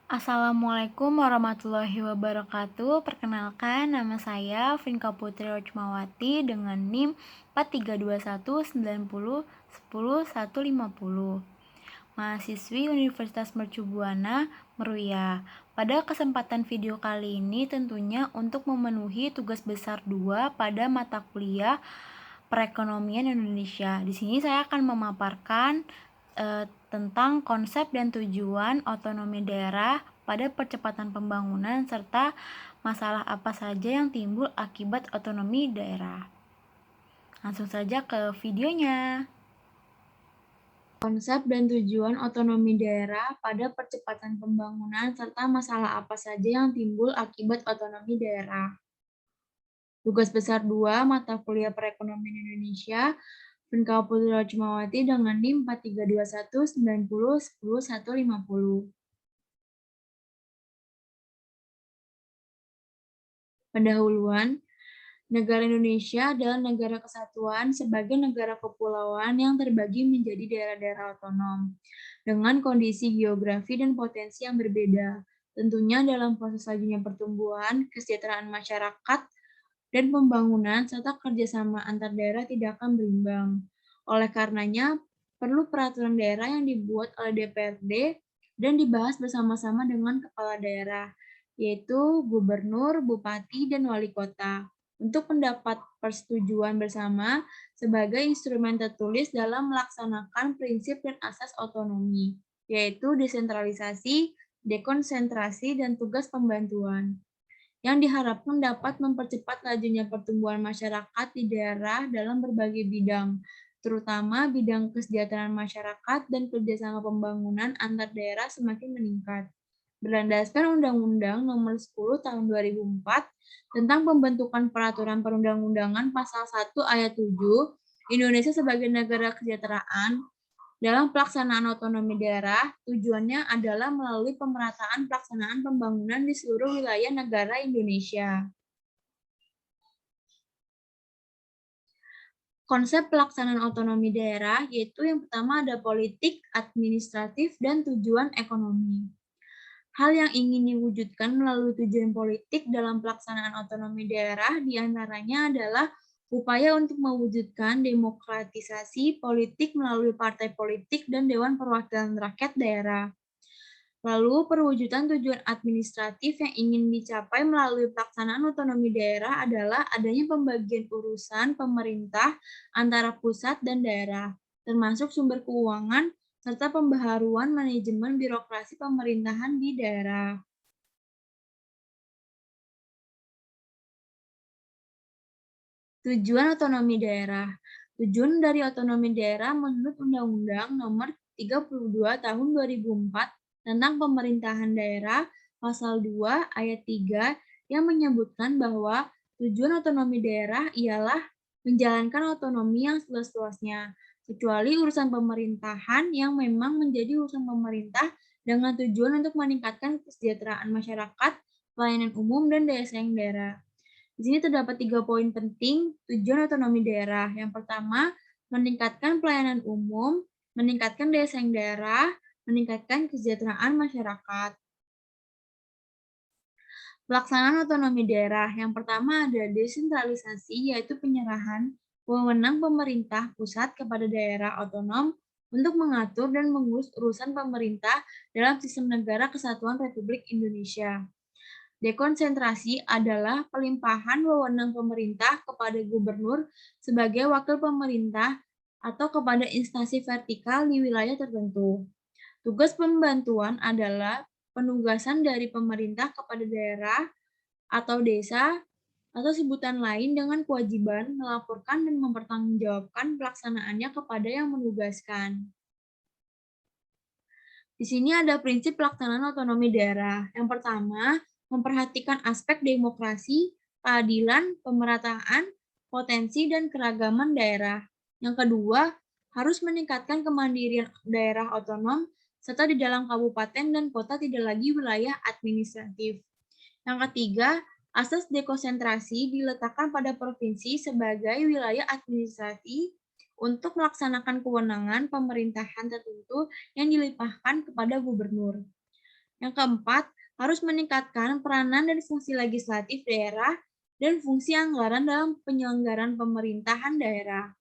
Assalamualaikum warahmatullahi wabarakatuh. Perkenalkan, nama saya Vinka Putri Rojmawati dengan NIM 432190100150. Mahasiswi Universitas Mercu Buana, Meruya. Pada kesempatan video kali ini tentunya untuk memenuhi tugas besar 2 pada mata kuliah Perekonomian Indonesia. Di sini saya akan memaparkan tentang konsep dan tujuan otonomi daerah pada percepatan pembangunan serta masalah apa saja yang timbul akibat otonomi daerah. Langsung saja ke videonya. Konsep dan tujuan otonomi daerah pada percepatan pembangunan serta masalah apa saja yang timbul akibat otonomi daerah. Tugas besar 2 mata kuliah Perekonomian Indonesia, Vinka Putri Rojmawati dengan NIM 432190100150. Pendahuluan, negara Indonesia adalah negara kesatuan sebagai negara kepulauan yang terbagi menjadi daerah-daerah otonom dengan kondisi geografi dan potensi yang berbeda. Tentunya dalam proses selanjutnya pertumbuhan, kesejahteraan masyarakat, dan pembangunan serta kerjasama antar daerah tidak akan berimbang. Oleh karenanya, perlu peraturan daerah yang dibuat oleh DPRD dan dibahas bersama-sama dengan kepala daerah, yaitu gubernur, bupati, dan wali kota, untuk mendapat persetujuan bersama sebagai instrumen tertulis dalam melaksanakan prinsip dan asas otonomi, yaitu desentralisasi, dekonsentrasi, dan tugas pembantuan, yang diharapkan dapat mempercepat lajunya pertumbuhan masyarakat di daerah dalam berbagai bidang, terutama bidang kesejahteraan masyarakat dan kerjasama pembangunan antar daerah semakin meningkat. Berlandaskan Undang-Undang Nomor 10 Tahun 2004 tentang pembentukan peraturan perundang-undangan Pasal 1 Ayat 7, Indonesia sebagai negara kesejahteraan, dalam pelaksanaan otonomi daerah, tujuannya adalah melalui pemerataan pelaksanaan pembangunan di seluruh wilayah negara Indonesia. Konsep pelaksanaan otonomi daerah yaitu yang pertama ada politik, administratif, dan tujuan ekonomi. Hal yang ingin diwujudkan melalui tujuan politik dalam pelaksanaan otonomi daerah diantaranya adalah upaya untuk mewujudkan demokratisasi politik melalui partai politik dan Dewan Perwakilan Rakyat Daerah. Lalu, perwujudan tujuan administratif yang ingin dicapai melalui pelaksanaan otonomi daerah adalah adanya pembagian urusan pemerintah antara pusat dan daerah, termasuk sumber keuangan serta pembaharuan manajemen birokrasi pemerintahan di daerah. Tujuan otonomi daerah. Tujuan dari otonomi daerah menurut Undang-Undang Nomor 32 Tahun 2004 tentang Pemerintahan Daerah Pasal 2 Ayat 3 yang menyebutkan bahwa tujuan otonomi daerah ialah menjalankan otonomi yang seluas-luasnya, kecuali urusan pemerintahan yang memang menjadi urusan pemerintah dengan tujuan untuk meningkatkan kesejahteraan masyarakat, pelayanan umum, dan daya saing daerah. Di sini terdapat 3 poin penting tujuan otonomi daerah. Yang pertama, meningkatkan pelayanan umum, meningkatkan daya saing daerah, meningkatkan kesejahteraan masyarakat. Pelaksanaan otonomi daerah. Yang pertama ada desentralisasi, yaitu penyerahan wewenang pemerintah pusat kepada daerah otonom untuk mengatur dan mengurus urusan pemerintah dalam sistem negara kesatuan Republik Indonesia. Dekonsentrasi adalah pelimpahan wewenang pemerintah kepada gubernur sebagai wakil pemerintah atau kepada instansi vertikal di wilayah tertentu. Tugas pembantuan adalah penugasan dari pemerintah kepada daerah atau desa atau sebutan lain dengan kewajiban melaporkan dan mempertanggungjawabkan pelaksanaannya kepada yang menugaskan. Di sini ada prinsip pelaksanaan otonomi daerah. Yang pertama, memperhatikan aspek demokrasi, keadilan, pemerataan, potensi, dan keragaman daerah. Yang kedua, harus meningkatkan kemandirian daerah otonom, serta di dalam kabupaten dan kota tidak lagi wilayah administratif. Yang ketiga, asas dekonsentrasi diletakkan pada provinsi sebagai wilayah administrasi untuk melaksanakan kewenangan pemerintahan tertentu yang dilimpahkan kepada gubernur. Yang keempat, harus meningkatkan peranan dan fungsi legislatif daerah dan fungsi anggaran dalam penyelenggaraan pemerintahan daerah.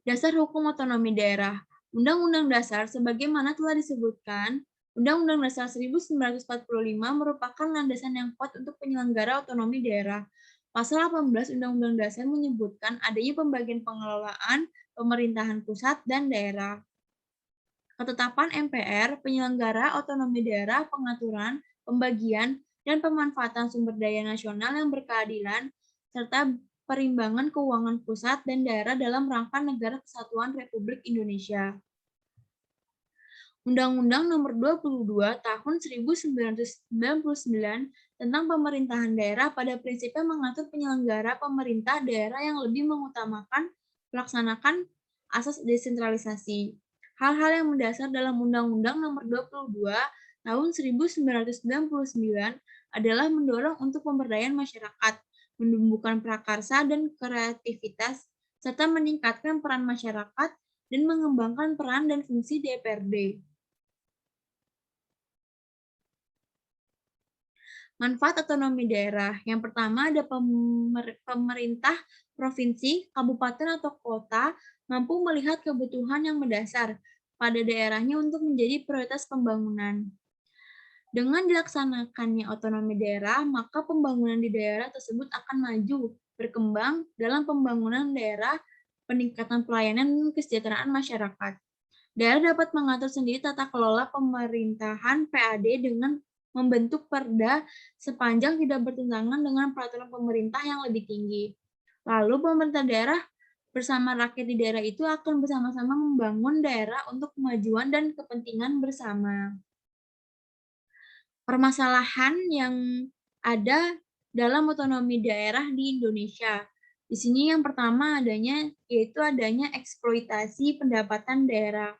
Dasar Hukum Otonomi Daerah. Undang-Undang Dasar sebagaimana telah disebutkan, Undang-Undang Dasar 1945 merupakan landasan yang kuat untuk penyelenggara otonomi daerah. Pasal 18 Undang-Undang Dasar menyebutkan adanya pembagian pengelolaan pemerintahan pusat dan daerah. Ketetapan MPR, penyelenggara otonomi daerah, pengaturan, pembagian, dan pemanfaatan sumber daya nasional yang berkeadilan, serta perimbangan keuangan pusat dan daerah dalam rangka Negara Kesatuan Republik Indonesia. Undang-Undang Nomor 22 Tahun 1999 tentang pemerintahan daerah pada prinsipnya mengatur penyelenggara pemerintah daerah yang lebih mengutamakan melaksanakan asas desentralisasi. Hal-hal yang mendasar dalam Undang-Undang Nomor 22 Tahun 1999 adalah mendorong untuk pemberdayaan masyarakat, menumbuhkan prakarsa dan kreativitas, serta meningkatkan peran masyarakat dan mengembangkan peran dan fungsi DPRD. Manfaat otonomi daerah. Yang pertama ada pemerintah provinsi, kabupaten atau kota mampu melihat kebutuhan yang mendasar pada daerahnya untuk menjadi prioritas pembangunan. Dengan dilaksanakannya otonomi daerah, maka pembangunan di daerah tersebut akan maju, berkembang dalam pembangunan daerah, peningkatan pelayanan dan kesejahteraan masyarakat. Daerah dapat mengatur sendiri tata kelola pemerintahan PAD dengan membentuk perda sepanjang tidak bertentangan dengan peraturan pemerintah yang lebih tinggi. Lalu pemerintah daerah bersama rakyat di daerah itu akan bersama-sama membangun daerah untuk kemajuan dan kepentingan bersama. Permasalahan yang ada dalam otonomi daerah di Indonesia. Di sini yang pertama yaitu adanya eksploitasi pendapatan daerah.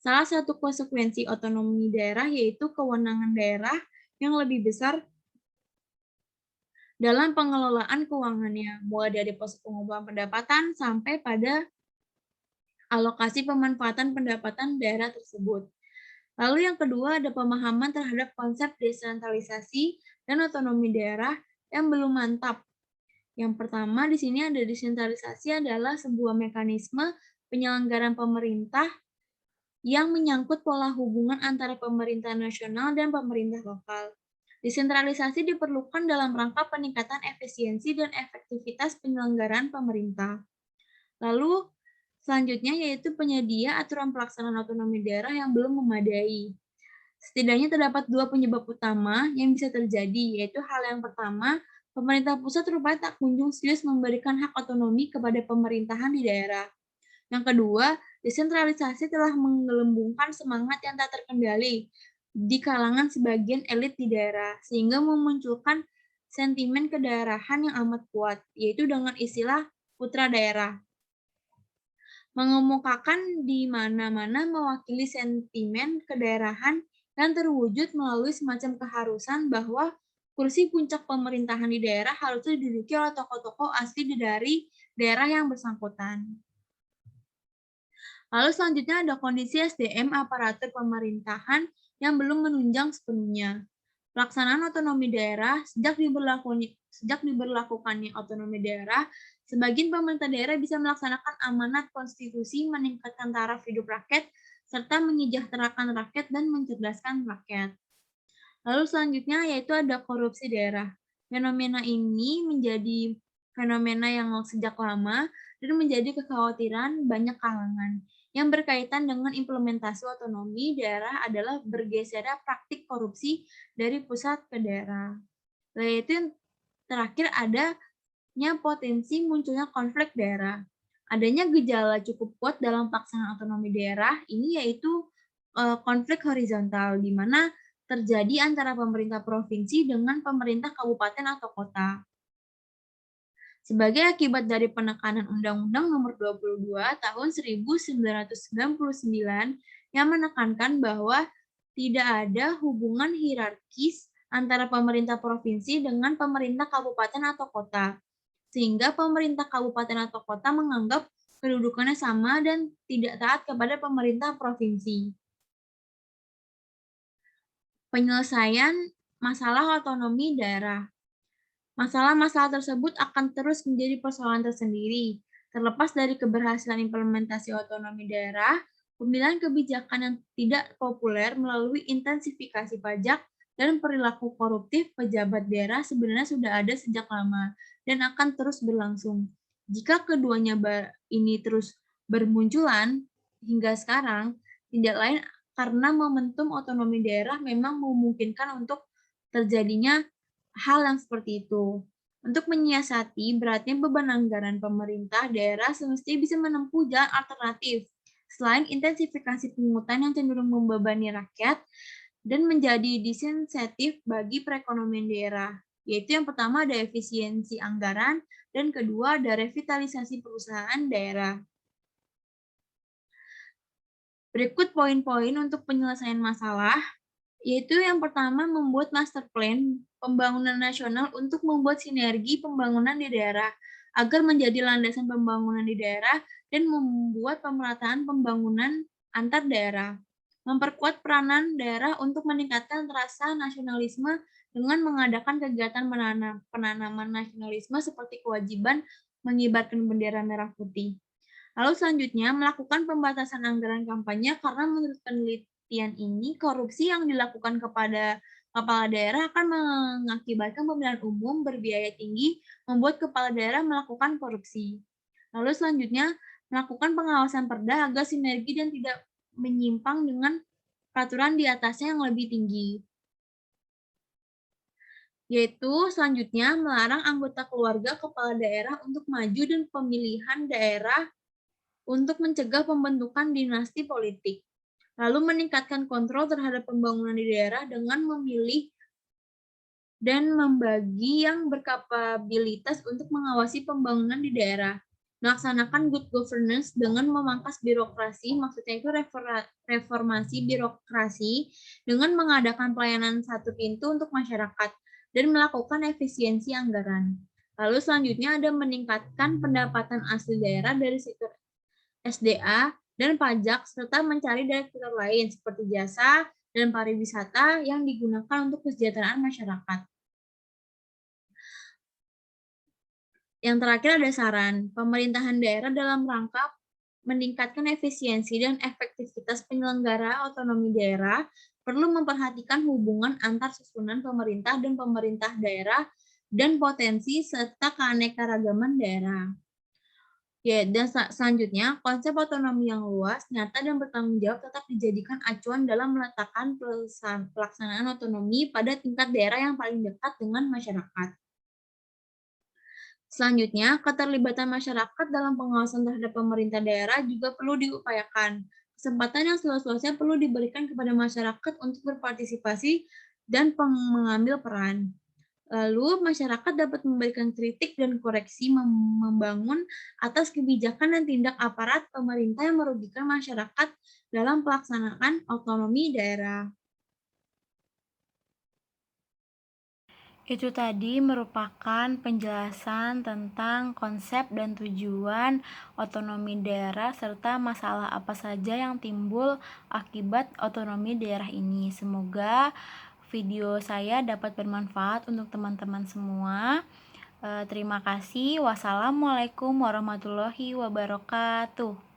Salah satu konsekuensi otonomi daerah yaitu kewenangan daerah yang lebih besar dalam pengelolaan keuangannya, mulai dari proses pengumpulan pendapatan sampai pada alokasi pemanfaatan pendapatan daerah tersebut. Lalu yang kedua ada pemahaman terhadap konsep desentralisasi dan otonomi daerah yang belum mantap. Yang pertama di sini ada desentralisasi adalah sebuah mekanisme penyelenggaraan pemerintah yang menyangkut pola hubungan antara pemerintah nasional dan pemerintah lokal. Desentralisasi diperlukan dalam rangka peningkatan efisiensi dan efektivitas penyelenggaraan pemerintah. Lalu, selanjutnya yaitu penyedia aturan pelaksanaan otonomi daerah yang belum memadai. Setidaknya terdapat dua penyebab utama yang bisa terjadi, yaitu hal yang pertama, pemerintah pusat rupanya tak kunjung serius memberikan hak otonomi kepada pemerintahan di daerah. Yang kedua, desentralisasi telah menggelembungkan semangat yang tak terkendali di kalangan sebagian elit di daerah, sehingga memunculkan sentimen kedaerahan yang amat kuat, yaitu dengan istilah putra daerah. Mengemukakan di mana-mana mewakili sentimen kedaerahan dan terwujud melalui semacam keharusan bahwa kursi puncak pemerintahan di daerah harus diduduki oleh tokoh-tokoh asli dari daerah yang bersangkutan. Lalu selanjutnya ada kondisi SDM aparatur pemerintahan yang belum menunjang sepenuhnya. Pelaksanaan otonomi daerah sejak diberlakukannya otonomi daerah, sebagian pemerintah daerah bisa melaksanakan amanat konstitusi meningkatkan taraf hidup rakyat serta menyejahterakan rakyat dan mencerdaskan rakyat. Lalu selanjutnya yaitu ada korupsi daerah. Fenomena ini menjadi fenomena yang sejak lama dan menjadi kekhawatiran banyak kalangan. Yang berkaitan dengan implementasi otonomi daerah adalah bergesernya praktik korupsi dari pusat ke daerah. Yaitu yang terakhir adanya potensi munculnya konflik daerah. Adanya gejala cukup kuat dalam pelaksanaan otonomi daerah ini yaitu konflik horizontal, di mana terjadi antara pemerintah provinsi dengan pemerintah kabupaten atau kota. Sebagai akibat dari penekanan Undang-Undang Nomor 22 Tahun 1999 yang menekankan bahwa tidak ada hubungan hierarkis antara pemerintah provinsi dengan pemerintah kabupaten atau kota, sehingga pemerintah kabupaten atau kota menganggap kedudukannya sama dan tidak taat kepada pemerintah provinsi. Penyelesaian masalah otonomi daerah. Masalah-masalah tersebut akan terus menjadi persoalan tersendiri. Terlepas dari keberhasilan implementasi otonomi daerah, pemilihan kebijakan yang tidak populer melalui intensifikasi pajak dan perilaku koruptif pejabat daerah sebenarnya sudah ada sejak lama dan akan terus berlangsung. Jika keduanya ini terus bermunculan hingga sekarang, tidak lain karena momentum otonomi daerah memang memungkinkan untuk terjadinya hal yang seperti itu. Untuk menyiasati beratnya beban anggaran pemerintah daerah semestinya bisa menempuh jalan alternatif. Selain intensifikasi pungutan yang cenderung membebani rakyat dan menjadi disinsentif bagi perekonomian daerah, yaitu yang pertama ada efisiensi anggaran dan kedua ada revitalisasi perusahaan daerah. Berikut poin-poin untuk penyelesaian masalah, yaitu yang pertama membuat master plan pembangunan nasional untuk membuat sinergi pembangunan di daerah agar menjadi landasan pembangunan di daerah dan membuat pemerataan pembangunan antar daerah. Memperkuat peranan daerah untuk meningkatkan rasa nasionalisme dengan mengadakan kegiatan penanaman nasionalisme seperti kewajiban mengibarkan bendera merah putih. Lalu selanjutnya, melakukan pembatasan anggaran kampanye karena menurut penelitian ini, korupsi yang dilakukan kepada kepala daerah akan mengakibatkan pemilihan umum berbiaya tinggi, membuat kepala daerah melakukan korupsi. Lalu selanjutnya, melakukan pengawasan perda agar sinergi dan tidak menyimpang dengan peraturan di atasnya yang lebih tinggi. Yaitu selanjutnya melarang anggota keluarga kepala daerah untuk maju dan pemilihan daerah untuk mencegah pembentukan dinasti politik, lalu meningkatkan kontrol terhadap pembangunan di daerah dengan memilih dan membagi yang berkapabilitas untuk mengawasi pembangunan di daerah. Melaksanakan good governance dengan memangkas birokrasi, maksudnya itu reformasi birokrasi dengan mengadakan pelayanan satu pintu untuk masyarakat dan melakukan efisiensi anggaran. Lalu selanjutnya ada meningkatkan pendapatan asli daerah dari sektor SDA, dan pajak, serta mencari dari sektor lain seperti jasa dan pariwisata yang digunakan untuk kesejahteraan masyarakat. Yang terakhir ada saran, pemerintahan daerah dalam rangka meningkatkan efisiensi dan efektivitas penyelenggara otonomi daerah perlu memperhatikan hubungan antar susunan pemerintah dan pemerintah daerah dan potensi serta keanekaragaman daerah. Ya, dan selanjutnya, konsep otonomi yang luas, nyata, dan bertanggung jawab tetap dijadikan acuan dalam meletakkan pelaksanaan otonomi pada tingkat daerah yang paling dekat dengan masyarakat. Selanjutnya, keterlibatan masyarakat dalam pengawasan terhadap pemerintah daerah juga perlu diupayakan. Kesempatan yang seluas-luasnya perlu diberikan kepada masyarakat untuk berpartisipasi dan mengambil peran. Lalu masyarakat dapat memberikan kritik dan koreksi membangun atas kebijakan dan tindak aparat pemerintah yang merugikan masyarakat dalam pelaksanaan otonomi daerah. Itu tadi merupakan penjelasan tentang konsep dan tujuan otonomi daerah serta masalah apa saja yang timbul akibat otonomi daerah ini. Semoga video saya dapat bermanfaat untuk teman-teman semua. Terima kasih. Wassalamualaikum warahmatullahi wabarakatuh.